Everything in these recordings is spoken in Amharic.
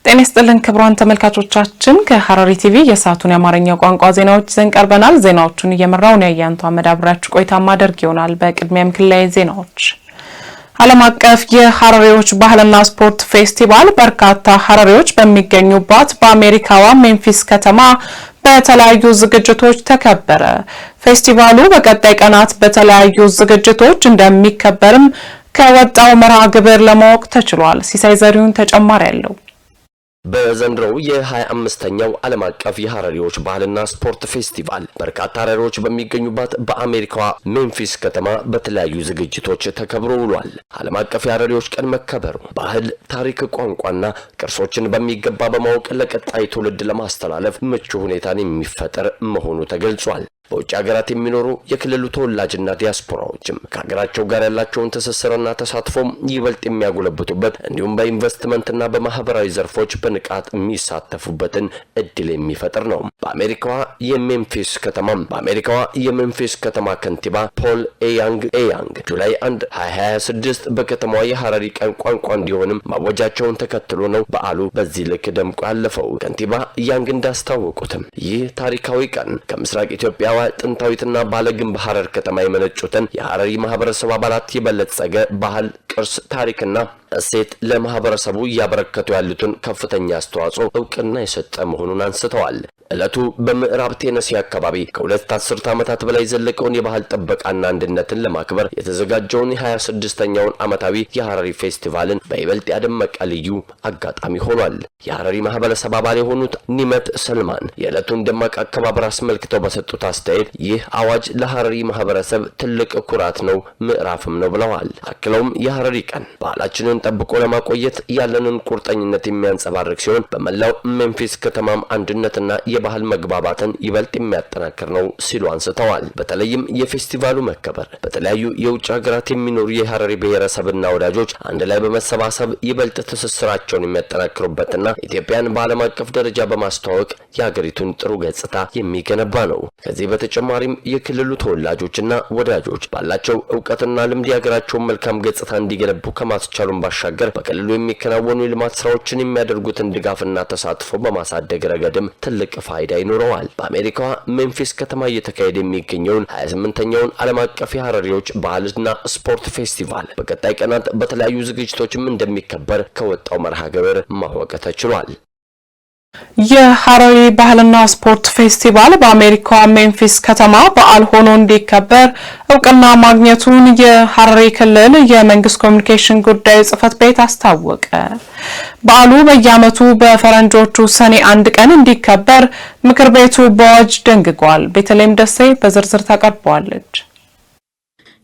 ጤና ይስጥልን ክቡራን ተመልካቾቻችን ከሐረሪ ቲቪ የሰዓቱን የአማርኛ ቋንቋ ዜናዎች ይዘን ቀርበናል። ዜናዎቹን እየመራው ነው ያያንቱ አመዳብራችሁ ቆይታ ማድረግ ይሆናል። በቅድሚያም ክልላዊ ዜናዎች ዓለም አቀፍ የሐረሪዎች ባህልና ስፖርት ፌስቲቫል በርካታ ሐረሪዎች በሚገኙባት በአሜሪካዋ ሜምፊስ ከተማ በተለያዩ ዝግጅቶች ተከበረ። ፌስቲቫሉ በቀጣይ ቀናት በተለያዩ ዝግጅቶች እንደሚከበርም ከወጣው መርሃ ግብር ለማወቅ ተችሏል። ሲሳይ ዘሪሁን ተጨማሪ ያለው በዘንድሮው የ25ኛው ዓለም አቀፍ የሐረሪዎች ባህልና ስፖርት ፌስቲቫል በርካታ ሐረሪዎች በሚገኙባት በአሜሪካዋ ሜምፊስ ከተማ በተለያዩ ዝግጅቶች ተከብሮ ውሏል። ዓለም አቀፍ የሐረሪዎች ቀን መከበሩ ባህል፣ ታሪክ፣ ቋንቋና ቅርሶችን በሚገባ በማወቅ ለቀጣይ ትውልድ ለማስተላለፍ ምቹ ሁኔታን የሚፈጥር መሆኑ ተገልጿል። በውጭ ሀገራት የሚኖሩ የክልሉ ተወላጅና ዲያስፖራዎችም ከሀገራቸው ጋር ያላቸውን ትስስርና ተሳትፎም ይበልጥ የሚያጎለብቱበት እንዲሁም በኢንቨስትመንትና በማህበራዊ ዘርፎች በንቃት የሚሳተፉበትን እድል የሚፈጥር ነው። በአሜሪካዋ የሜምፊስ ከተማ ከንቲባ ፖል ኤያንግ ጁላይ 1 2026 በከተማዋ የሐረሪ ቀን ቋንቋ እንዲሆንም ማወጃቸውን ተከትሎ ነው በዓሉ በዚህ ልክ ደምቆ ያለፈው። ከንቲባ ያንግ እንዳስታወቁትም ይህ ታሪካዊ ቀን ከምስራቅ ኢትዮጵያ ጥንታዊትና ባለግንብ ሐረር ከተማ የመነጩትን የሐረሪ ማህበረሰብ አባላት የበለጸገ ባህል፣ ቅርስ፣ ታሪክና እሴት ለማህበረሰቡ ያበረከቱ ያሉትን ከፍተኛ አስተዋጽኦ እውቅና የሰጠ መሆኑን አንስተዋል። ዕለቱ በምዕራብ ቴነሲ አካባቢ ከሁለት አስርት ዓመታት በላይ ዘለቀውን የባህል ጥበቃና አንድነትን ለማክበር የተዘጋጀውን የ26ኛውን ዓመታዊ የሐረሪ ፌስቲቫልን በይበልጥ ያደመቀ ልዩ አጋጣሚ ሆኗል። የሐረሪ ማህበረሰብ አባል የሆኑት ኒመት ሰልማን የዕለቱን ደማቅ አከባበር አስመልክተው በሰጡት አስተያየት ይህ አዋጅ ለሐረሪ ማህበረሰብ ትልቅ ኩራት ነው፣ ምዕራፍም ነው ብለዋል። አክለውም የሐረሪ ቀን ባህላችንን ጠብቆ ለማቆየት ያለንን ቁርጠኝነት የሚያንጸባርቅ ሲሆን በመላው ሜምፊስ ከተማም አንድነትና የባህል መግባባትን ይበልጥ የሚያጠናክር ነው ሲሉ አንስተዋል። በተለይም የፌስቲቫሉ መከበር በተለያዩ የውጭ ሀገራት የሚኖሩ የሐረሪ ብሔረሰብና ወዳጆች አንድ ላይ በመሰባሰብ ይበልጥ ትስስራቸውን የሚያጠናክሩበትና ኢትዮጵያን በዓለም አቀፍ ደረጃ በማስተዋወቅ የሀገሪቱን ጥሩ ገጽታ የሚገነባ ነው። ከዚህ በተጨማሪም የክልሉ ተወላጆችና ወዳጆች ባላቸው እውቀትና ልምድ የሀገራቸውን መልካም ገጽታ እንዲገነቡ ከማስቻሉም ባሻገር በክልሉ የሚከናወኑ የልማት ስራዎችን የሚያደርጉትን ድጋፍና ተሳትፎ በማሳደግ ረገድም ትልቅ ፋይዳ ይኖረዋል። በአሜሪካዋ ሜምፊስ ከተማ እየተካሄደ የሚገኘውን 28ኛውን ዓለም አቀፍ የሐረሪዎች ባህልና ስፖርት ፌስቲቫል በቀጣይ ቀናት በተለያዩ ዝግጅቶችም እንደሚከበር ከወጣው መርሃ ግብር ማወቅ ተችሏል። የሐረሪ ባህልና ስፖርት ፌስቲቫል በአሜሪካዋ ሜምፊስ ከተማ በዓል ሆኖ እንዲከበር እውቅና ማግኘቱን የሐረሪ ክልል የመንግስት ኮሚኒኬሽን ጉዳዮች ጽሕፈት ቤት አስታወቀ። በዓሉ በየዓመቱ በፈረንጆቹ ሰኔ 1 ቀን እንዲከበር ምክር ቤቱ በአዋጅ ደንግጓል። ቤተልሔም ደሴ በዝርዝር ታቀርበዋለች።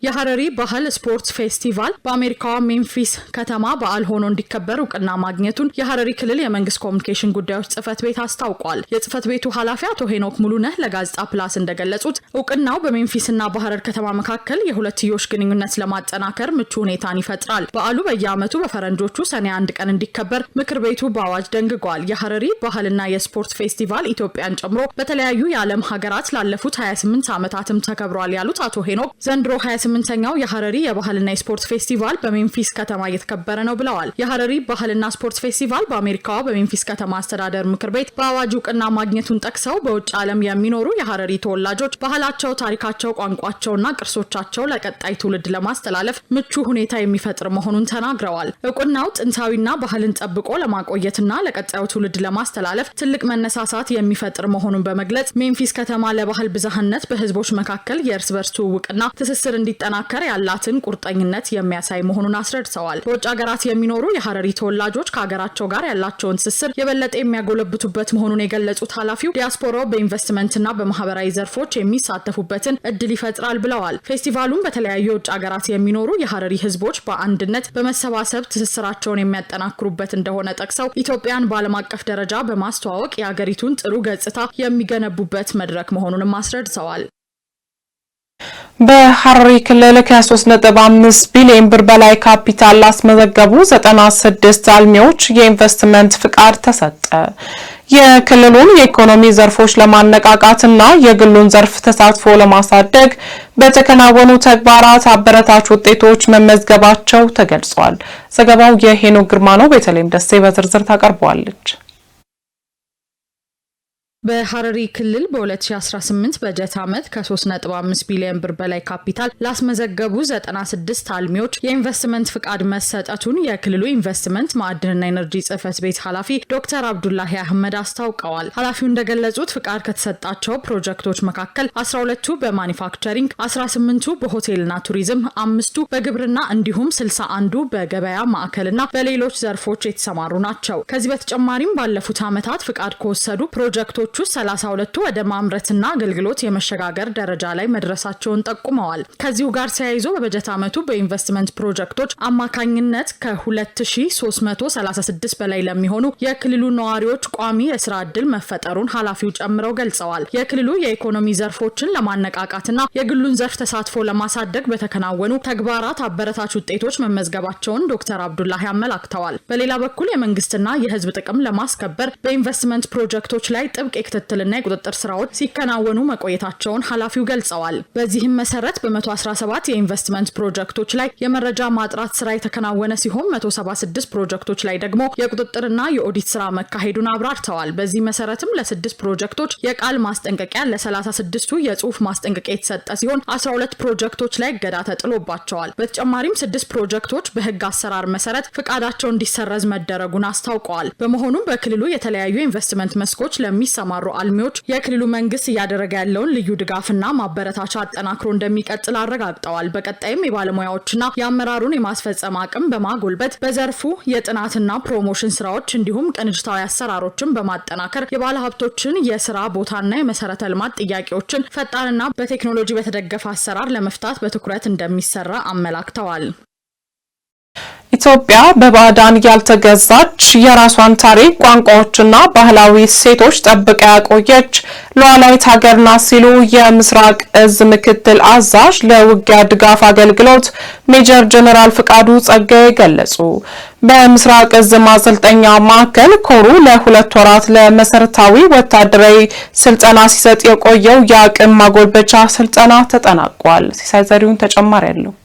የሐረሪ ባህል ስፖርት ፌስቲቫል በአሜሪካዋ ሜምፊስ ከተማ በዓል ሆኖ እንዲከበር እውቅና ማግኘቱን የሐረሪ ክልል የመንግስት ኮሚኒኬሽን ጉዳዮች ጽሕፈት ቤት አስታውቋል። የጽሕፈት ቤቱ ኃላፊ አቶ ሄኖክ ሙሉነህ ለጋዜጣ ፕላስ እንደገለጹት እውቅናው በሜምፊስና በሐረር ከተማ መካከል የሁለትዮሽ ግንኙነት ለማጠናከር ምቹ ሁኔታን ይፈጥራል። በዓሉ በየዓመቱ በፈረንጆቹ ሰኔ 1 ቀን እንዲከበር ምክር ቤቱ በአዋጅ ደንግጓል። የሐረሪ ባህልና የስፖርት ፌስቲቫል ኢትዮጵያን ጨምሮ በተለያዩ የዓለም ሀገራት ላለፉት 28 ዓመታትም ተከብሯል ያሉት አቶ ሄኖክ ዘንድሮ 28ኛው የሐረሪ የባህልና የስፖርት ፌስቲቫል በሜምፊስ ከተማ እየተከበረ ነው ብለዋል። የሐረሪ ባህልና ስፖርት ፌስቲቫል በአሜሪካዋ በሜምፊስ ከተማ አስተዳደር ምክር ቤት በአዋጅ እውቅና ማግኘቱን ጠቅሰው በውጭ ዓለም የሚኖሩ የሐረሪ ተወላጆች ባህላቸው፣ ታሪካቸው፣ ቋንቋቸውና ቅርሶቻቸው ለቀጣይ ትውልድ ለማስተላለፍ ምቹ ሁኔታ የሚፈጥር መሆኑን ተናግረዋል። እውቅናው ጥንታዊና ባህልን ጠብቆ ለማቆየትና ለቀጣዩ ትውልድ ለማስተላለፍ ትልቅ መነሳሳት የሚፈጥር መሆኑን በመግለጽ ሜምፊስ ከተማ ለባህል ብዝሃነት በህዝቦች መካከል የእርስ በርስ ትውውቅና ትስስር እንዲጠናከር ያላትን ቁርጠኝነት የሚያሳይ መሆኑን አስረድተዋል። በውጭ ሀገራት የሚኖሩ የሐረሪ ተወላጆች ከሀገራቸው ጋር ያላቸውን ትስስር የበለጠ የሚያጎለብቱበት መሆኑን የገለጹት ኃላፊው ዲያስፖራው በኢንቨስትመንትና በማህበራዊ ዘርፎች የሚሳተፉበትን እድል ይፈጥራል ብለዋል። ፌስቲቫሉም በተለያዩ የውጭ ሀገራት የሚኖሩ የሐረሪ ህዝቦች በአንድነት በመሰባሰብ ትስስራቸውን የሚያጠናክሩበት እንደሆነ ጠቅሰው ኢትዮጵያን በዓለም አቀፍ ደረጃ በማስተዋወቅ የሀገሪቱን ጥሩ ገጽታ የሚገነቡበት መድረክ መሆኑንም አስረድተዋል። በሐረሪ ክልል ከ3.5 ቢሊዮን ብር በላይ ካፒታል ላስመዘገቡ 96 አልሚዎች የኢንቨስትመንት ፍቃድ ተሰጠ። የክልሉን የኢኮኖሚ ዘርፎች ለማነቃቃትና የግሉን ዘርፍ ተሳትፎ ለማሳደግ በተከናወኑ ተግባራት አበረታች ውጤቶች መመዝገባቸው ተገልጿል። ዘገባው የሄኖክ ግርማ ነው። በተለይም ደሴ በዝርዝር ታቀርበዋለች። በሐረሪ ክልል በ2018 በጀት ዓመት ከ3.5 ቢሊዮን ብር በላይ ካፒታል ላስመዘገቡ 96 አልሚዎች የኢንቨስትመንት ፍቃድ መሰጠቱን የክልሉ ኢንቨስትመንት ማዕድንና ኢነርጂ ጽሕፈት ቤት ኃላፊ ዶክተር አብዱላሂ አህመድ አስታውቀዋል። ኃላፊው እንደገለጹት ፍቃድ ከተሰጣቸው ፕሮጀክቶች መካከል 12ቱ በማኒፋክቸሪንግ፣ 18ቱ በሆቴልና ቱሪዝም፣ 5ቱ በግብርና እንዲሁም 61ዱ በገበያ ማዕከልና በሌሎች ዘርፎች የተሰማሩ ናቸው። ከዚህ በተጨማሪም ባለፉት ዓመታት ፍቃድ ከወሰዱ ፕሮጀክቶች 32ቱ ወደ ማምረትና አገልግሎት የመሸጋገር ደረጃ ላይ መድረሳቸውን ጠቁመዋል። ከዚሁ ጋር ተያይዞ በበጀት ዓመቱ በኢንቨስትመንት ፕሮጀክቶች አማካኝነት ከ2336 በላይ ለሚሆኑ የክልሉ ነዋሪዎች ቋሚ የስራ ዕድል መፈጠሩን ኃላፊው ጨምረው ገልጸዋል። የክልሉ የኢኮኖሚ ዘርፎችን ለማነቃቃትና የግሉን ዘርፍ ተሳትፎ ለማሳደግ በተከናወኑ ተግባራት አበረታች ውጤቶች መመዝገባቸውን ዶክተር አብዱላሂ አመላክተዋል። በሌላ በኩል የመንግስትና የህዝብ ጥቅም ለማስከበር በኢንቨስትመንት ፕሮጀክቶች ላይ ጥብቅ የክትትልና የቁጥጥር ስራዎች ሲከናወኑ መቆየታቸውን ኃላፊው ገልጸዋል። በዚህም መሰረት በ117 የኢንቨስትመንት ፕሮጀክቶች ላይ የመረጃ ማጥራት ስራ የተከናወነ ሲሆን 176 ፕሮጀክቶች ላይ ደግሞ የቁጥጥርና የኦዲት ስራ መካሄዱን አብራርተዋል። በዚህ መሰረትም ለ6 ፕሮጀክቶች የቃል ማስጠንቀቂያ፣ ለ36ቱ የጽሁፍ ማስጠንቀቂያ የተሰጠ ሲሆን 12 ፕሮጀክቶች ላይ እገዳ ተጥሎባቸዋል። በተጨማሪም 6 ፕሮጀክቶች በህግ አሰራር መሰረት ፍቃዳቸው እንዲሰረዝ መደረጉን አስታውቀዋል። በመሆኑም በክልሉ የተለያዩ ኢንቨስትመንት መስኮች ለሚሰማሩ አልሚዎች የክልሉ መንግስት እያደረገ ያለውን ልዩ ድጋፍና ማበረታቻ አጠናክሮ እንደሚቀጥል አረጋግጠዋል። በቀጣይም የባለሙያዎችና የአመራሩን የማስፈጸም አቅም በማጎልበት በዘርፉ የጥናትና ፕሮሞሽን ስራዎች እንዲሁም ቅንጅታዊ አሰራሮችን በማጠናከር የባለሀብቶችን የስራ ቦታና የመሰረተ ልማት ጥያቄዎችን ፈጣንና በቴክኖሎጂ በተደገፈ አሰራር ለመፍታት በትኩረት እንደሚሰራ አመላክተዋል። ኢትዮጵያ በባዕዳን ያልተገዛች የራሷን ታሪክ፣ ቋንቋዎችና ባህላዊ እሴቶች ጠብቃ ያቆየች ሉዓላዊት ሀገር ናት ሲሉ የምስራቅ እዝ ምክትል አዛዥ ለውጊያ ድጋፍ አገልግሎት ሜጀር ጀነራል ፍቃዱ ጸጋዬ ገለጹ። በምስራቅ እዝ ማሰልጠኛ ማዕከል ኮሩ ለ2 ወራት ለመሰረታዊ ወታደራዊ ስልጠና ሲሰጥ የቆየው የአቅም ማጎልበቻ ስልጠና ተጠናቋል። ሲሳይ ዘሪሁን ተጨማሪ ያለው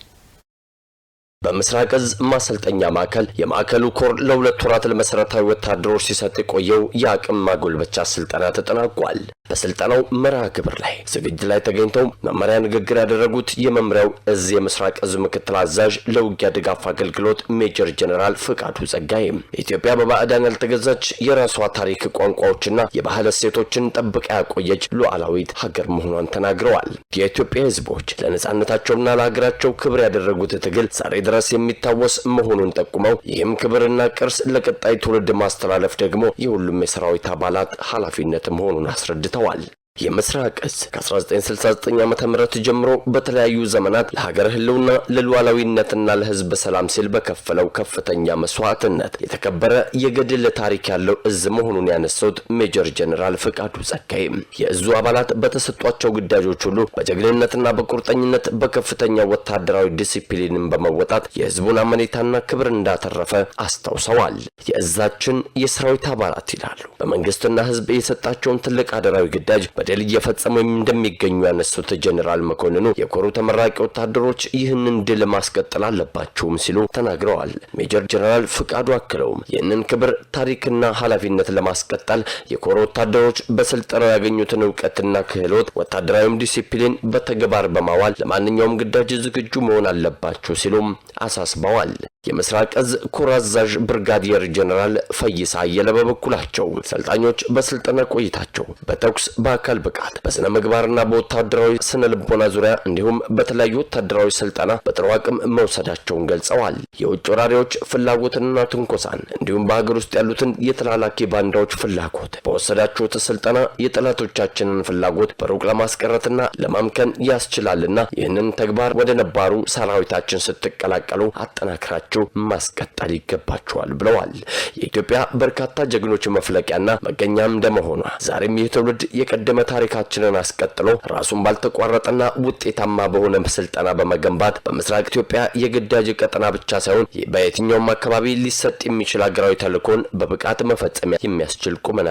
በምስራቅ እዝ ማሰልጠኛ ማዕከል የማዕከሉ ኮር ለ2 ወራት ለመሰረታዊ ወታደሮች ሲሰጥ የቆየው የአቅም ማጎልበቻ ስልጠና ተጠናቋል። በስልጠናው መርሃ ግብር ላይ ዝግጅት ላይ ተገኝተው መመሪያ ንግግር ያደረጉት የመምሪያው እዝ የምስራቅ እዝ ምክትል አዛዥ ለውጊያ ድጋፍ አገልግሎት ሜጀር ጀነራል ፍቃዱ ጸጋዬ ኢትዮጵያ በባዕዳን ያልተገዛች የራሷ ታሪክ፣ ቋንቋዎችና የባህል እሴቶችን ጠብቃ ያቆየች ሉዓላዊት ሀገር መሆኗን ተናግረዋል። የኢትዮጵያ ሕዝቦች ለነጻነታቸውና ለሀገራቸው ክብር ያደረጉት ትግል ዛሬ ድረስ የሚታወስ መሆኑን ጠቁመው ይህም ክብርና ቅርስ ለቀጣይ ትውልድ ማስተላለፍ ደግሞ የሁሉም የሰራዊት አባላት ኃላፊነት መሆኑን አስረድተዋል። የምስራቅ እዝ ከ1969 ዓ.ም ጀምሮ በተለያዩ ዘመናት ለሀገር ህልውና ለሉዓላዊነትና ለህዝብ ሰላም ሲል በከፈለው ከፍተኛ መስዋዕትነት የተከበረ የገድል ታሪክ ያለው እዝ መሆኑን ያነሱት ሜጀር ጀነራል ፍቃዱ ጸጋዬ የእዙ አባላት በተሰጧቸው ግዳጆች ሁሉ በጀግንነትና በቁርጠኝነት በከፍተኛ ወታደራዊ ዲሲፕሊንን በመወጣት የህዝቡን አመኔታና ክብር እንዳተረፈ አስታውሰዋል። የእዛችን የሰራዊት አባላት ይላሉ በመንግስትና ህዝብ የሰጣቸውን ትልቅ አደራዊ ግዳጅ በደል እየፈጸሙ እንደሚገኙ ያነሱት ጀነራል መኮንኑ የኮሩ ተመራቂ ወታደሮች ይህንን ድል ማስቀጠል አለባቸውም ሲሉ ተናግረዋል። ሜጀር ጀነራል ፍቃዱ አክለውም ይህንን ክብር፣ ታሪክና ኃላፊነት ለማስቀጠል የኮሩ ወታደሮች በስልጠናው ያገኙትን ዕውቀትና ክህሎት፣ ወታደራዊም ዲሲፕሊን በተግባር በማዋል ለማንኛውም ግዳጅ ዝግጁ መሆን አለባቸው ሲሉም አሳስበዋል። የምስራቅ እዝ ኮር አዛዥ ብርጋዲየር ጀነራል ፈይሳ አየለ በበኩላቸው ሰልጣኞች በስልጠና ቆይታቸው በተኩስ፣ በአካል ብቃት፣ በስነ ምግባርና በወታደራዊ ስነ ልቦና ዙሪያ እንዲሁም በተለያዩ ወታደራዊ ስልጠና በጥሩ አቅም መውሰዳቸውን ገልጸዋል። የውጭ ወራሪዎች ፍላጎትና ትንኮሳን እንዲሁም በሀገር ውስጥ ያሉትን የተላላኪ ባንዳዎች ፍላጎት በወሰዳችሁት ስልጠና የጠላቶቻችንን ፍላጎት በሩቅ ለማስቀረትና ለማምከን ያስችላልና ይህንን ተግባር ወደ ነባሩ ሰራዊታችን ስትቀላቀሉ አጠናክራችሁ ማስቀጠል ይገባቸዋል ብለዋል። የኢትዮጵያ በርካታ ጀግኖች መፍለቂያና መገኛም እንደመሆኗ ዛሬም ይህ ትውልድ የቀደመ ታሪካችንን አስቀጥሎ ራሱን ባልተቋረጠና ውጤታማ በሆነ ስልጠና በመገንባት በምስራቅ ኢትዮጵያ የግዳጅ ቀጠና ብቻ ሳይሆን በየትኛውም አካባቢ ሊሰጥ የሚችል ሀገራዊ ተልዕኮን በብቃት መፈጸም የሚያስችል ቁመና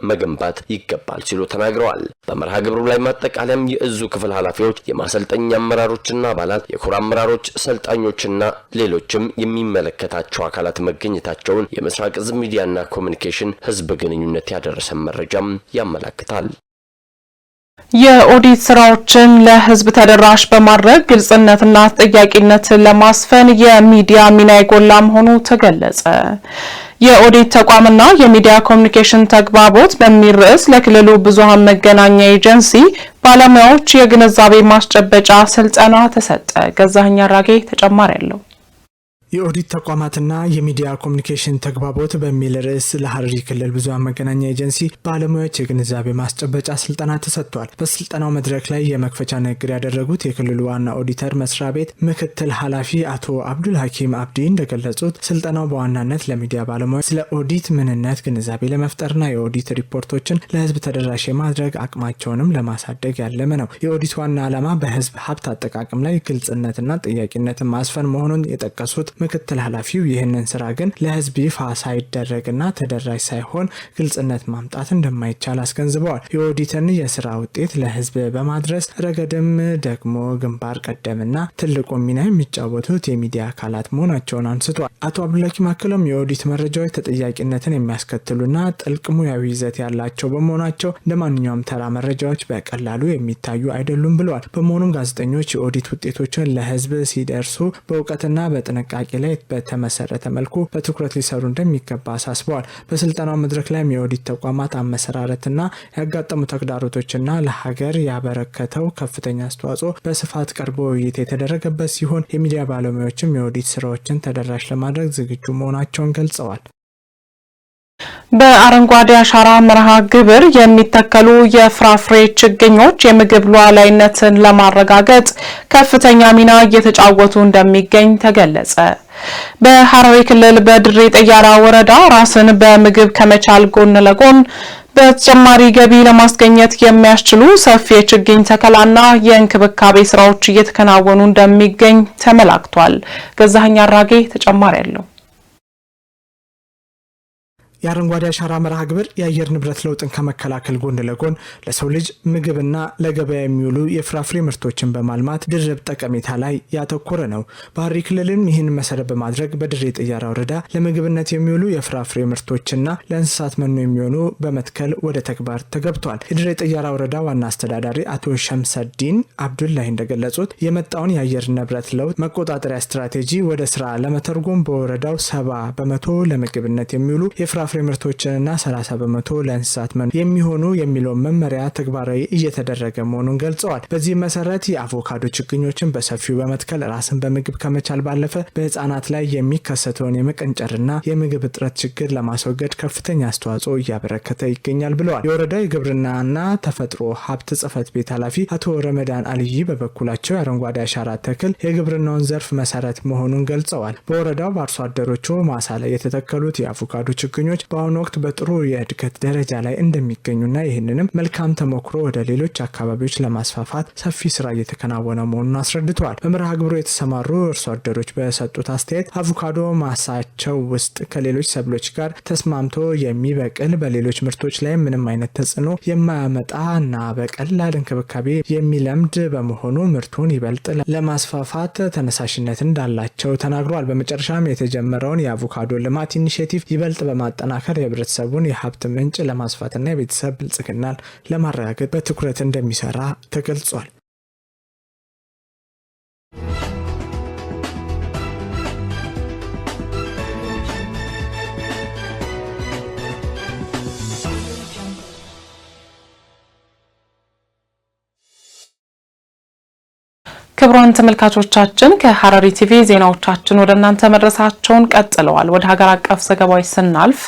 መገንባት ይገባል ሲሉ ተናግረዋል። በመርሃ ግብሩ ላይ ማጠቃለያም የእዙ ክፍል ኃላፊዎች፣ የማሰልጠኛ አመራሮችና አባላት፣ የኮር አመራሮች፣ ሰልጣኞችና ሌሎችም የሚመለከታቸው አካላት መገኘታቸውን የምስራቅ እዝ ሚዲያና ኮሙኒኬሽን ህዝብ ግንኙነት ያደረሰ መረጃም ያመለክታል። የኦዲት ስራዎችን ለህዝብ ተደራሽ በማድረግ ግልጽነትና ተጠያቂነትን ለማስፈን የሚዲያ ሚና የጎላ መሆኑ ተገለጸ። የኦዲት ተቋምና የሚዲያ ኮሙኒኬሽን ተግባቦት በሚል ርዕስ ለክልሉ ብዙሃን መገናኛ ኤጀንሲ ባለሙያዎች የግንዛቤ ማስጨበጫ ስልጠና ተሰጠ። ገዛኸኝ አራጌ ተጨማሪ ያለው። የኦዲት ተቋማትና የሚዲያ ኮሙኒኬሽን ተግባቦት በሚል ርዕስ ለሐረሪ ክልል ብዙሃን መገናኛ ኤጀንሲ ባለሙያዎች የግንዛቤ ማስጨበጫ ስልጠና ተሰጥቷል። በስልጠናው መድረክ ላይ የመክፈቻ ንግግር ያደረጉት የክልሉ ዋና ኦዲተር መስሪያ ቤት ምክትል ኃላፊ አቶ አብዱል ሐኪም አብዲ እንደገለጹት ስልጠናው በዋናነት ለሚዲያ ባለሙያዎች ስለ ኦዲት ምንነት ግንዛቤ ለመፍጠርና የኦዲት ሪፖርቶችን ለህዝብ ተደራሽ የማድረግ አቅማቸውንም ለማሳደግ ያለመ ነው። የኦዲት ዋና ዓላማ በህዝብ ሀብት አጠቃቀም ላይ ግልጽነትና ጥያቄነትን ማስፈን መሆኑን የጠቀሱት ምክትል ኃላፊው ይህንን ስራ ግን ለህዝብ ይፋ ሳይደረግና ተደራሽ ሳይሆን ግልጽነት ማምጣት እንደማይቻል አስገንዝበዋል። የኦዲትን የስራ ውጤት ለህዝብ በማድረስ ረገድም ደግሞ ግንባር ቀደምና ትልቁ ሚና የሚጫወቱት የሚዲያ አካላት መሆናቸውን አንስቷል። አቶ አብዱላኪ ማከለም የኦዲት መረጃዎች ተጠያቂነትን የሚያስከትሉና ጥልቅ ሙያዊ ይዘት ያላቸው በመሆናቸው እንደማንኛውም ተራ መረጃዎች በቀላሉ የሚታዩ አይደሉም ብለዋል። በመሆኑም ጋዜጠኞች የኦዲት ውጤቶችን ለህዝብ ሲደርሱ በእውቀትና በጥንቃቄ ላይ በተመሰረተ መልኩ በትኩረት ሊሰሩ እንደሚገባ አሳስበዋል። በስልጠናው መድረክ ላይ የኦዲት ተቋማት አመሰራረትና ያጋጠሙ ተግዳሮቶችና ለሀገር ያበረከተው ከፍተኛ አስተዋጽኦ በስፋት ቀርቦ ውይይት የተደረገበት ሲሆን የሚዲያ ባለሙያዎችም የኦዲት ስራዎችን ተደራሽ ለማድረግ ዝግጁ መሆናቸውን ገልጸዋል። በአረንጓዴ አሻራ መርሃ ግብር የሚተከሉ የፍራፍሬ ችግኞች የምግብ ሉዓላዊነትን ለማረጋገጥ ከፍተኛ ሚና እየተጫወቱ እንደሚገኝ ተገለጸ። በሐረሪ ክልል በድሬ ጠያራ ወረዳ ራስን በምግብ ከመቻል ጎን ለጎን በተጨማሪ ገቢ ለማስገኘት የሚያስችሉ ሰፊ የችግኝ ተከላና የእንክብካቤ ስራዎች እየተከናወኑ እንደሚገኝ ተመላክቷል። ገዛኸኝ አራጌ ተጨማሪ ያለው። የአረንጓዴ አሻራ መርሃ ግብር የአየር ንብረት ለውጥን ከመከላከል ጎን ለጎን ለሰው ልጅ ምግብና ለገበያ የሚውሉ የፍራፍሬ ምርቶችን በማልማት ድርብ ጠቀሜታ ላይ ያተኮረ ነው። በሐረሪ ክልልም ይህን መሰረት በማድረግ በድሬ ጠያራ ወረዳ ለምግብነት የሚውሉ የፍራፍሬ ምርቶችና ለእንስሳት መኖ የሚሆኑ በመትከል ወደ ተግባር ተገብቷል። የድሬ ጠያራ ወረዳ ዋና አስተዳዳሪ አቶ ሸምሰዲን አብዱላሂ እንደገለጹት የመጣውን የአየር ንብረት ለውጥ መቆጣጠሪያ ስትራቴጂ ወደ ስራ ለመተርጎም በወረዳው 70% ለምግብነት የሚውሉ የፍራፍሬ ምርቶችንና 30% ለእንስሳት መኖ የሚሆኑ የሚለውን መመሪያ ተግባራዊ እየተደረገ መሆኑን ገልጸዋል። በዚህ መሰረት የአቮካዶ ችግኞችን በሰፊው በመትከል ራስን በምግብ ከመቻል ባለፈ በህፃናት ላይ የሚከሰተውን የመቀንጨርና የምግብ እጥረት ችግር ለማስወገድ ከፍተኛ አስተዋጽኦ እያበረከተ ይገኛል ብለዋል። የወረዳው የግብርናና ተፈጥሮ ሀብት ጽሕፈት ቤት ኃላፊ አቶ ረመዳን አልይ በበኩላቸው የአረንጓዴ አሻራ ተክል የግብርናውን ዘርፍ መሰረት መሆኑን ገልጸዋል። በወረዳው በአርሶ አደሮቹ ማሳ ላይ የተተከሉት የአቮካዶ ችግኞች በአሁኑ ወቅት በጥሩ የእድገት ደረጃ ላይ እንደሚገኙና ይህንንም መልካም ተሞክሮ ወደ ሌሎች አካባቢዎች ለማስፋፋት ሰፊ ስራ እየተከናወነ መሆኑን አስረድተዋል። በመርሃ ግብሩ የተሰማሩ አርሶ አደሮች በሰጡት አስተያየት አቮካዶ ማሳቸው ውስጥ ከሌሎች ሰብሎች ጋር ተስማምቶ የሚበቅል በሌሎች ምርቶች ላይ ምንም አይነት ተጽዕኖ የማያመጣና በቀላል እንክብካቤ የሚለምድ በመሆኑ ምርቱን ይበልጥ ለማስፋፋት ተነሳሽነት እንዳላቸው ተናግረዋል። በመጨረሻም የተጀመረውን የአቮካዶ ልማት ኢኒሼቲቭ ይበልጥ በማጠናከር የህብረተሰቡን የሀብት ምንጭ ለማስፋትና የቤተሰብ ብልጽግናን ለማረጋገጥ በትኩረት እንደሚሰራ ተገልጿል። ክቡራን ተመልካቾቻችን ከሐረሪ ቲቪ ዜናዎቻችን ወደ እናንተ መድረሳቸውን ቀጥለዋል። ወደ ሀገር አቀፍ ዘገባዎች ስናልፍ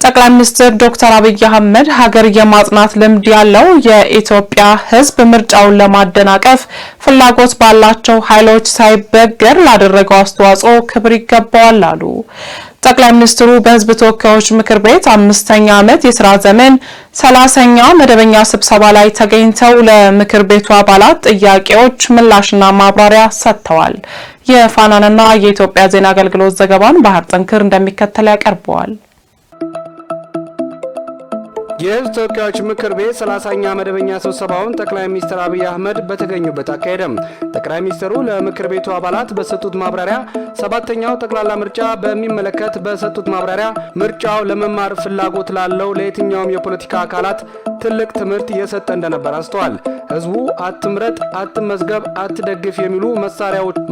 ጠቅላይ ሚኒስትር ዶክተር አብይ አህመድ ሀገር የማጽናት ልምድ ያለው የኢትዮጵያ ሕዝብ ምርጫውን ለማደናቀፍ ፍላጎት ባላቸው ኃይሎች ሳይበገር ላደረገው አስተዋጽኦ ክብር ይገባዋል አሉ። ጠቅላይ ሚኒስትሩ በሕዝብ ተወካዮች ምክር ቤት 5ኛ ዓመት የሥራ ዘመን 30ኛ መደበኛ ስብሰባ ላይ ተገኝተው ለምክር ቤቱ አባላት ጥያቄዎች ምላሽና ማብራሪያ ሰጥተዋል። የፋናንና የኢትዮጵያ ዜና አገልግሎት ዘገባን ባህር ጠንክር እንደሚከተል ያቀርበዋል። የሕዝብ ተወካዮች ምክር ቤት 30ኛ መደበኛ ስብሰባውን ጠቅላይ ሚኒስትር አብይ አህመድ በተገኙበት አካሄደም። ጠቅላይ ሚኒስትሩ ለምክር ቤቱ አባላት በሰጡት ማብራሪያ 7ኛው ጠቅላላ ምርጫ በሚመለከት በሰጡት ማብራሪያ ምርጫው ለመማር ፍላጎት ላለው ለየትኛውም የፖለቲካ አካላት ትልቅ ትምህርት እየሰጠ እንደነበር አስተዋል። ህዝቡ አትምረጥ፣ አትመዝገብ፣ አትደግፍ የሚሉ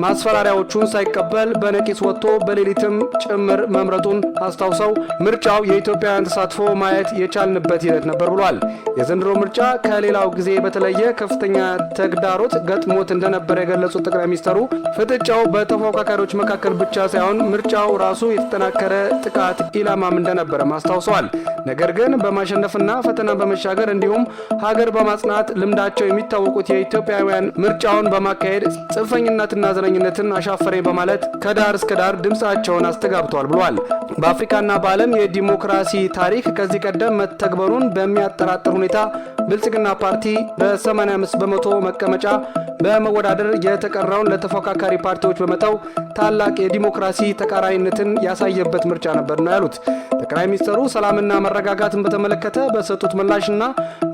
ማስፈራሪያዎቹን ሳይቀበል በነቂስ ወጥቶ በሌሊትም ጭምር መምረጡን አስታውሰው ምርጫው የኢትዮጵያውያን ተሳትፎ ማየት የቻልንበት ሂደት ነበር ብሏል። የዘንድሮ ምርጫ ከሌላው ጊዜ በተለየ ከፍተኛ ተግዳሮት ገጥሞት እንደነበር የገለጹት ጠቅላይ ሚኒስትሩ ፍጥጫው በተፎካካሪዎች መካከል ብቻ ሳይሆን ምርጫው ራሱ የተጠናከረ ጥቃት ኢላማም እንደነበረ አስታውሰዋል። ነገር ግን በማሸነፍና ፈተና በመሻገር እንዲሁም ሀገር በማጽናት ልምዳቸው የሚታወቁት የኢትዮጵያውያን ምርጫውን በማካሄድ ጽንፈኝነትና ዘረኝነትን አሻፈረኝ በማለት ከዳር እስከ ዳር ድምጻቸውን አስተጋብተዋል ብሏል። በአፍሪካና በዓለም የዲሞክራሲ ታሪክ ከዚህ ቀደም መተግበሩን በሚያጠራጥር ሁኔታ ብልጽግና ፓርቲ በ85 በመቶ መቀመጫ በመወዳደር የተቀረውን ለተፎካካሪ ፓርቲዎች በመተው ታላቅ የዲሞክራሲ ተቃራኒነትን ያሳየበት ምርጫ ነበር ነው ያሉት። ጠቅላይ ሚኒስትሩ ሰላምና መረጋጋትን በተመለከተ በሰጡት ምላሽና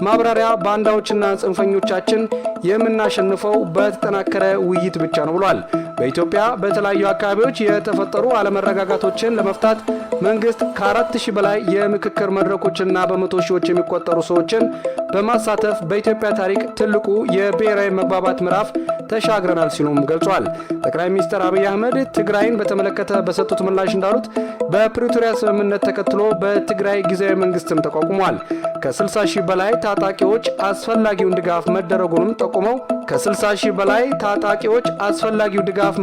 ማብራሪያ ባንዳዎችና ጽንፈኞቻችን የምናሸንፈው በተጠናከረ ውይይት ብቻ ነው ብሏል። በኢትዮጵያ በተለያዩ አካባቢዎች የተፈጠሩ አለመረጋጋቶችን ለመፍታት መንግስት ከ4000 በላይ የምክክር መድረኮችና በመቶ ሺዎች የሚቆጠሩ ሰዎችን በማሳተፍ በኢትዮጵያ ታሪክ ትልቁ የብሔራዊ መግባባት ምዕራፍ ተሻግረናል ሲሉም ገልጿል። ጠቅላይ ሚኒስትር አብይ አህመድ ትግራይን በተመለከተ በሰጡት ምላሽ እንዳሉት በፕሪቶሪያ ስምምነት ተከትሎ በትግራይ ጊዜያዊ መንግስትም ተቋቁሟል። ከ60,000 በላይ ታጣቂዎች አስፈላጊውን ድጋፍ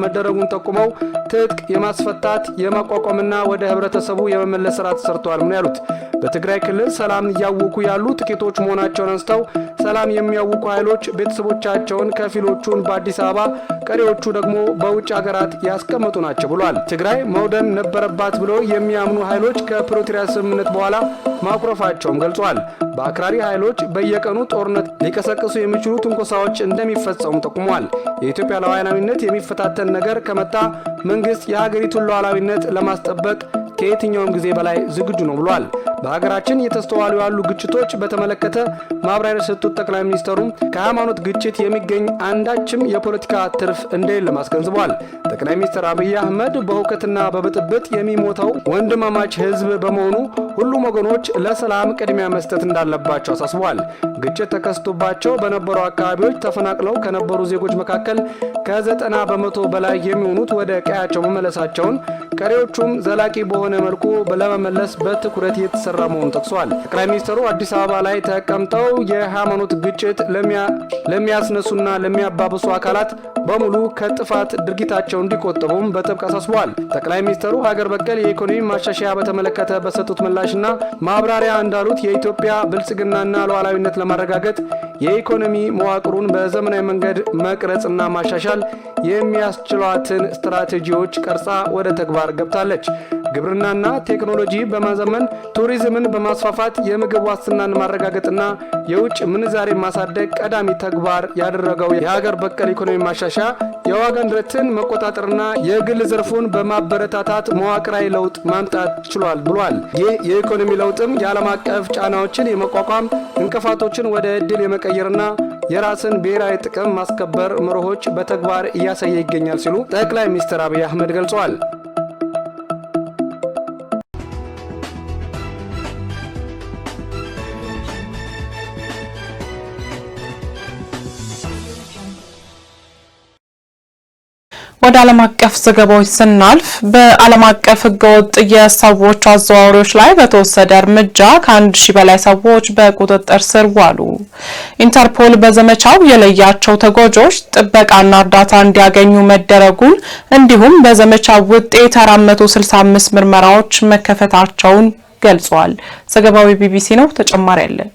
መደረጉንም ጠቁመው ትጥቅ የማስፈታት የማቋቋምና ወደ ህብረተሰቡ የመመለስ ስራ ተሰርቷል ነው ያሉት። በትግራይ ክልል ሰላም እያወኩ ያሉ ጥቂቶች መሆናቸውን አንስተው ሰላም የሚያውቁ ኃይሎች ቤተሰቦቻቸውን ከፊሎቹን በአዲስ አበባ ቀሪዎቹ ደግሞ በውጭ ሀገራት ያስቀመጡ ናቸው ብሏል። ትግራይ መውደም ነበረባት ብሎ የሚያምኑ ኃይሎች ከፕሪቶሪያ ስምምነት በኋላ ማኩረፋቸውም ገልጿል። በአክራሪ ኃይሎች በየቀኑ ጦርነት ሊቀሰቅሱ የሚችሉ ትንኮሳዎች እንደሚፈጸሙ ጠቁሟል። የኢትዮጵያ ሉዓላዊነት የሚፈታተን ነገር ከመጣ መንግስት የሀገሪቱን ሉዓላዊነት ለማስጠበቅ ከየትኛውም ጊዜ በላይ ዝግጁ ነው ብሏል። በሀገራችን የተስተዋሉ ያሉ ግጭቶች በተመለከተ ማብራሪያ የሰጡት ጠቅላይ ሚኒስትሩ ከሃይማኖት ግጭት የሚገኝ አንዳችም የፖለቲካ ትርፍ እንደሌለ አስገንዝበዋል። ጠቅላይ ሚኒስትር አብይ አህመድ በሁከትና በብጥብጥ የሚሞተው ወንድማማች ህዝብ በመሆኑ ሁሉም ወገኖች ለሰላም ቅድሚያ መስጠት እንዳለባቸው አሳስበዋል። ግጭት ተከስቶባቸው በነበሩ አካባቢዎች ተፈናቅለው ከነበሩ ዜጎች መካከል ከ90 በመቶ በላይ የሚሆኑት ወደ ቀያቸው መመለሳቸውን፣ ቀሪዎቹም ዘላቂ በሆነ መልኩ ለመመለስ በትኩረት የተሰራ መሆኑን ጠቅሷል። ጠቅላይ ሚኒስትሩ አዲስ አበባ ላይ ተቀምጠው የሃይማኖት ግጭት ለሚያስነሱና ለሚያባብሱ አካላት በሙሉ ከጥፋት ድርጊታቸው እንዲቆጠቡም በጥብቅ አሳስበዋል። ጠቅላይ ሚኒስትሩ ሀገር በቀል የኢኮኖሚ ማሻሻያ በተመለከተ በሰጡት ምላሽና ማብራሪያ እንዳሉት የኢትዮጵያ ብልጽግናና ሉዓላዊነት ለማረጋገጥ የኢኮኖሚ መዋቅሩን በዘመናዊ መንገድ መቅረጽና ማሻሻል የሚያስችሏትን ስትራቴጂዎች ቀርጻ ወደ ተግባር ገብታለች። ግብርናና ቴክኖሎጂ በማዘመን ቱሪዝምን በማስፋፋት የምግብ ዋስትናን ማረጋገጥና የውጭ ምንዛሬ ማሳደግ ቀዳሚ ተግባር ያደረገው የሀገር በቀል ኢኮኖሚ ማሻሻያ የዋጋ ንረትን መቆጣጠርና የግል ዘርፉን በማበረታታት መዋቅራዊ ለውጥ ማምጣት ችሏል ብሏል። ይህ የኢኮኖሚ ለውጥም የዓለም አቀፍ ጫናዎችን የመቋቋም እንቅፋቶችን ወደ ዕድል የመቀየርና የራስን ብሔራዊ ጥቅም ማስከበር መርሆች በተግባር እያሳየ ይገኛል ሲሉ ጠቅላይ ሚኒስትር አብይ አህመድ ገልጸዋል። ወደ ዓለም አቀፍ ዘገባዎች ስናልፍ በዓለም አቀፍ ህገወጥ የሰዎች አዘዋዋሪዎች ላይ በተወሰደ እርምጃ ከ1000 በላይ ሰዎች በቁጥጥር ስር ዋሉ። ኢንተርፖል በዘመቻው የለያቸው ተጎጂዎች ጥበቃና እርዳታ እንዲያገኙ መደረጉን እንዲሁም በዘመቻው ውጤት 465 ምርመራዎች መከፈታቸውን ገልጿል። ዘገባው ቢቢሲ ነው። ተጨማሪ ያለን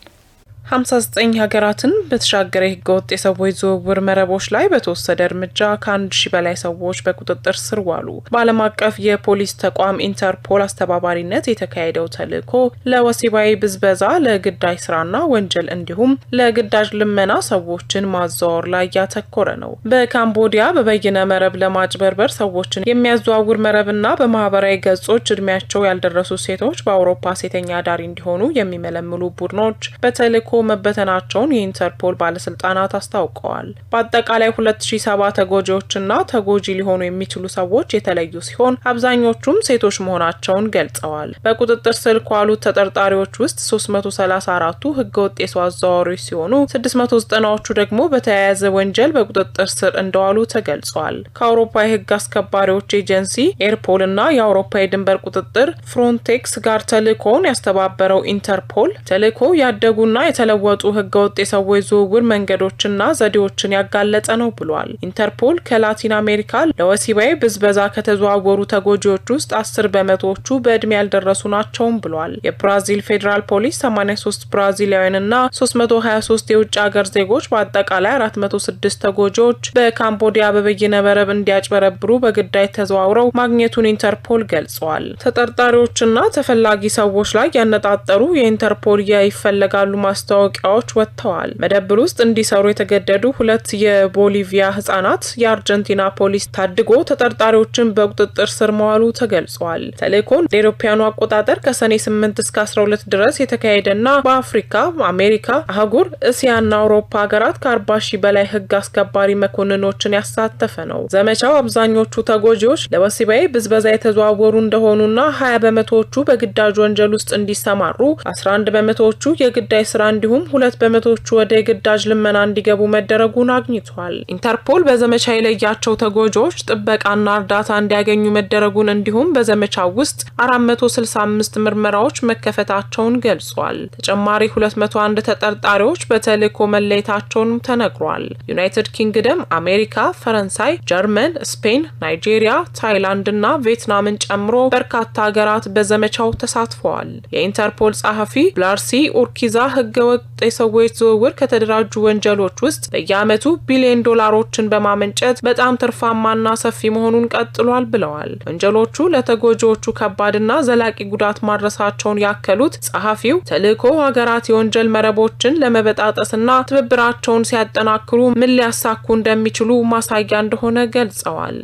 59 ሀገራትን በተሻገረ ህገወጥ የሰዎች ዝውውር መረቦች ላይ በተወሰደ እርምጃ ከ1000 በላይ ሰዎች በቁጥጥር ስር ዋሉ። በዓለም አቀፍ የፖሊስ ተቋም ኢንተርፖል አስተባባሪነት የተካሄደው ተልዕኮ ለወሲባዊ ብዝበዛ፣ ለግዳጅ ስራና ወንጀል እንዲሁም ለግዳጅ ልመና ሰዎችን ማዘዋወር ላይ ያተኮረ ነው። በካምቦዲያ በበይነ መረብ ለማጭበርበር ሰዎችን የሚያዘዋውር መረብና በማህበራዊ ገጾች እድሜያቸው ያልደረሱ ሴቶች በአውሮፓ ሴተኛ አዳሪ እንዲሆኑ የሚመለምሉ ቡድኖች በተልዕኮ መበተናቸውን የኢንተርፖል ባለስልጣናት አስታውቀዋል። በአጠቃላይ 2007 ተጎጂዎችና ተጎጂ ሊሆኑ የሚችሉ ሰዎች የተለዩ ሲሆን አብዛኞቹም ሴቶች መሆናቸውን ገልጸዋል። በቁጥጥር ስር ከዋሉት ተጠርጣሪዎች ውስጥ 334ቱ ህገወጥ የሰው አዘዋዋሪዎች ሲሆኑ 690ዎቹ ደግሞ በተያያዘ ወንጀል በቁጥጥር ስር እንደዋሉ ተገልጿል። ከአውሮፓ የህግ አስከባሪዎች ኤጀንሲ ኤርፖል እና የአውሮፓ የድንበር ቁጥጥር ፍሮንቴክስ ጋር ተልዕኮውን ያስተባበረው ኢንተርፖል ተልዕኮ ያደጉና የተለወጡ ህገወጥ የሰዎች ዝውውር መንገዶችና ዘዴዎችን ያጋለጠ ነው ብሏል። ኢንተርፖል ከላቲን አሜሪካ ለወሲባዊ ብዝበዛ ከተዘዋወሩ ተጎጂዎች ውስጥ 10 በመቶዎቹ በእድሜ ያልደረሱ ናቸውም ብሏል። የብራዚል ፌዴራል ፖሊስ 83 ብራዚላውያንና 323 የውጭ ሀገር ዜጎች በአጠቃላይ 406 ተጎጂዎች በካምቦዲያ በበይነ መረብ እንዲያጭበረብሩ በግዳጅ ተዘዋውረው ማግኘቱን ኢንተርፖል ገልጿል። ተጠርጣሪዎችና ተፈላጊ ሰዎች ላይ ያነጣጠሩ የኢንተርፖል ይፈለጋሉ ማስታወቂያዎች ወጥተዋል። መደብር ውስጥ እንዲሰሩ የተገደዱ 2 የቦሊቪያ ህጻናት የአርጀንቲና ፖሊስ ታድጎ ተጠርጣሪዎችን በቁጥጥር ስር መዋሉ ተገልጿል። ተልዕኮን ለአውሮፓውያኑ አቆጣጠር ከሰኔ 8 እስከ 12 ድረስ የተካሄደና በአፍሪካ፣ አሜሪካ አህጉር፣ እስያና አውሮፓ ሀገራት ከ40,000 በላይ ህግ አስከባሪ መኮንኖችን ያሳተፈ ነው። ዘመቻው አብዛኞቹ ተጎጂዎች ለወሲባዊ ብዝበዛ የተዘዋወሩ እንደሆኑና 20 በመቶዎቹ በግዳጅ ወንጀል ውስጥ እንዲሰማሩ፣ 11 በመቶዎቹ የግዳጅ ስራ እንዲሁም 2 በመቶዎቹ ወደ ግዳጅ ልመና እንዲገቡ መደረጉን አግኝቷል። ኢንተርፖል በዘመቻ የለያቸው ተጎጂዎች ጥበቃና እርዳታ እንዲያገኙ መደረጉን እንዲሁም በዘመቻው ውስጥ 465 ምርመራዎች መከፈታቸውን ገልጿል። ተጨማሪ 201 ተጠርጣሪዎች በተልዕኮ መለየታቸውን ተነግሯል። ዩናይትድ ኪንግደም፣ አሜሪካ፣ ፈረንሳይ፣ ጀርመን፣ ስፔን፣ ናይጄሪያ፣ ታይላንድ እና ቪየትናምን ጨምሮ በርካታ ሀገራት በዘመቻው ተሳትፈዋል። የኢንተርፖል ጸሐፊ ብላርሲ ኡርኪዛ ህገወጥ የሰዎች ዝውውር ከተደራጁ ወንጀሎች ውስጥ በየዓመቱ ቢሊዮን ዶላሮችን በማመንጨት በጣም ትርፋማና ሰፊ መሆኑን ቀጥሏል ብለዋል። ወንጀሎቹ ለተጎጂዎቹ ከባድና ዘላቂ ጉዳት ማድረሳቸውን ያከሉት ጸሐፊው ተልዕኮ ሀገራት የወንጀል መረቦችን ለመበጣጠስና ትብብራቸውን ሲያጠናክሩ ምን ሊያሳኩ እንደሚችሉ ማሳያ እንደሆነ ገልጸዋል።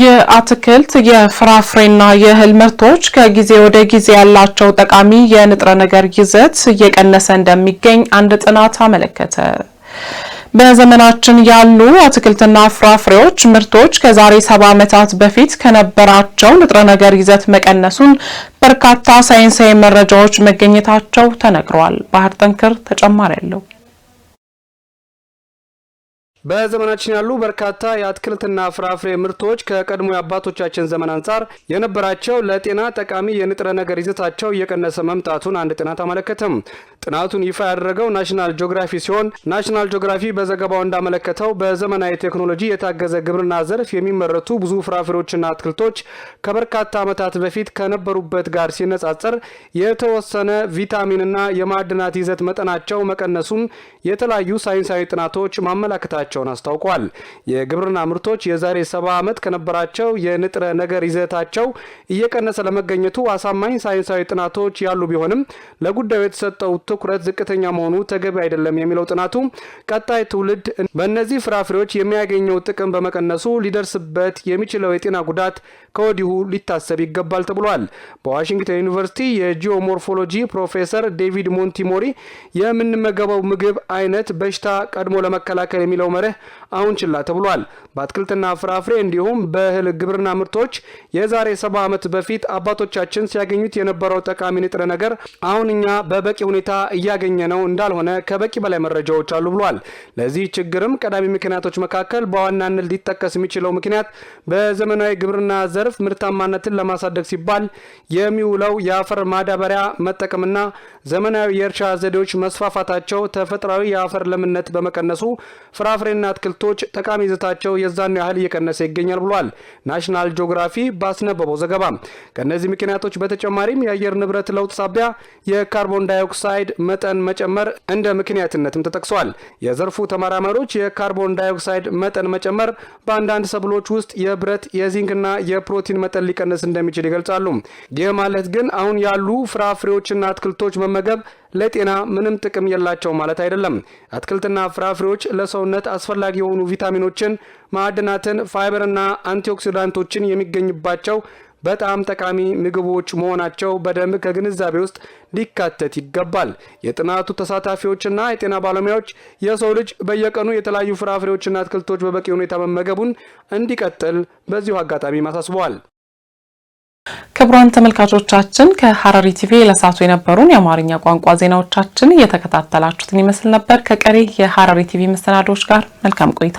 የአትክልት የፍራፍሬና የእህል ምርቶች ከጊዜ ወደ ጊዜ ያላቸው ጠቃሚ የንጥረ ነገር ይዘት እየቀነሰ እንደሚገኝ አንድ ጥናት አመለከተ። በዘመናችን ያሉ አትክልትና ፍራፍሬዎች ምርቶች ከዛሬ 70 ዓመታት በፊት ከነበራቸው ንጥረ ነገር ይዘት መቀነሱን በርካታ ሳይንሳዊ መረጃዎች መገኘታቸው ተነግሯል። ባህር ጠንክር ተጨማሪ ያለው በዘመናችን ያሉ በርካታ የአትክልትና ፍራፍሬ ምርቶች ከቀድሞ የአባቶቻችን ዘመን አንጻር የነበራቸው ለጤና ጠቃሚ የንጥረ ነገር ይዘታቸው እየቀነሰ መምጣቱን አንድ ጥናት አመለከተም። ጥናቱን ይፋ ያደረገው ናሽናል ጂኦግራፊ ሲሆን ናሽናል ጂኦግራፊ በዘገባው እንዳመለከተው በዘመናዊ ቴክኖሎጂ የታገዘ ግብርና ዘርፍ የሚመረቱ ብዙ ፍራፍሬዎችና አትክልቶች ከበርካታ ዓመታት በፊት ከነበሩበት ጋር ሲነጻጸር የተወሰነ ቪታሚንና የማዕድናት ይዘት መጠናቸው መቀነሱን የተለያዩ ሳይንሳዊ ጥናቶች ማመላከታቸው አስታውቋል። የግብርና ምርቶች የዛሬ 70 ዓመት ከነበራቸው የንጥረ ነገር ይዘታቸው እየቀነሰ ለመገኘቱ አሳማኝ ሳይንሳዊ ጥናቶች ያሉ ቢሆንም ለጉዳዩ የተሰጠው ትኩረት ዝቅተኛ መሆኑ ተገቢ አይደለም የሚለው ጥናቱ ቀጣይ ትውልድ በእነዚህ ፍራፍሬዎች የሚያገኘው ጥቅም በመቀነሱ ሊደርስበት የሚችለው የጤና ጉዳት ከወዲሁ ሊታሰብ ይገባል ተብሏል። በዋሽንግተን ዩኒቨርሲቲ የጂኦሞርፎሎጂ ፕሮፌሰር ዴቪድ ሞንቲሞሪ የምንመገበው ምግብ አይነት በሽታ ቀድሞ ለመከላከል የሚለው መርህ አሁን ችላ ተብሏል። በአትክልትና ፍራፍሬ እንዲሁም በእህል ግብርና ምርቶች የዛሬ 70 ዓመት በፊት አባቶቻችን ሲያገኙት የነበረው ጠቃሚ ንጥረ ነገር አሁን እኛ በበቂ ሁኔታ እያገኘ ነው እንዳልሆነ ከበቂ በላይ መረጃዎች አሉ ብሏል። ለዚህ ችግርም ቀዳሚ ምክንያቶች መካከል በዋናነት ሊጠቀስ የሚችለው ምክንያት በዘመናዊ ግብርና ዘርፍ ምርታማነትን ለማሳደግ ሲባል የሚውለው የአፈር ማዳበሪያ መጠቀምና ዘመናዊ የእርሻ ዘዴዎች መስፋፋታቸው ተፈጥሯዊ የአፈር ለምነት በመቀነሱ ፍራፍሬና አትክልቶች አትክልቶች ጠቃሚ ይዘታቸው የዛኑ ያህል እየቀነሰ ይገኛል ብሏል ናሽናል ጂኦግራፊ ባስነበበው ዘገባ። ከነዚህ ምክንያቶች በተጨማሪም የአየር ንብረት ለውጥ ሳቢያ የካርቦን ዳይኦክሳይድ መጠን መጨመር እንደ ምክንያትነትም ተጠቅሷል። የዘርፉ ተመራማሪዎች የካርቦን ዳይኦክሳይድ መጠን መጨመር በአንዳንድ ሰብሎች ውስጥ የብረት የዚንክና የፕሮቲን መጠን ሊቀንስ እንደሚችል ይገልጻሉ። ይህ ማለት ግን አሁን ያሉ ፍራፍሬዎችና አትክልቶች መመገብ ለጤና ምንም ጥቅም የላቸው ማለት አይደለም። አትክልትና ፍራፍሬዎች ለሰውነት አስፈላጊ የሆኑ ቪታሚኖችን፣ ማዕድናትን፣ ፋይበርና አንቲኦክሲዳንቶችን የሚገኝባቸው በጣም ጠቃሚ ምግቦች መሆናቸው በደንብ ከግንዛቤ ውስጥ ሊካተት ይገባል። የጥናቱ ተሳታፊዎችና የጤና ባለሙያዎች የሰው ልጅ በየቀኑ የተለያዩ ፍራፍሬዎችና አትክልቶች በበቂ ሁኔታ መመገቡን እንዲቀጥል በዚሁ አጋጣሚ ማሳስበዋል። ክቡራን ተመልካቾቻችን ከሐረሪ ቲቪ ለሰዓቱ የነበሩን የአማርኛ ቋንቋ ዜናዎቻችን እየተከታተላችሁትን ይመስል ነበር። ከቀሪ የሐረሪ ቲቪ መሰናዶዎች ጋር መልካም ቆይታ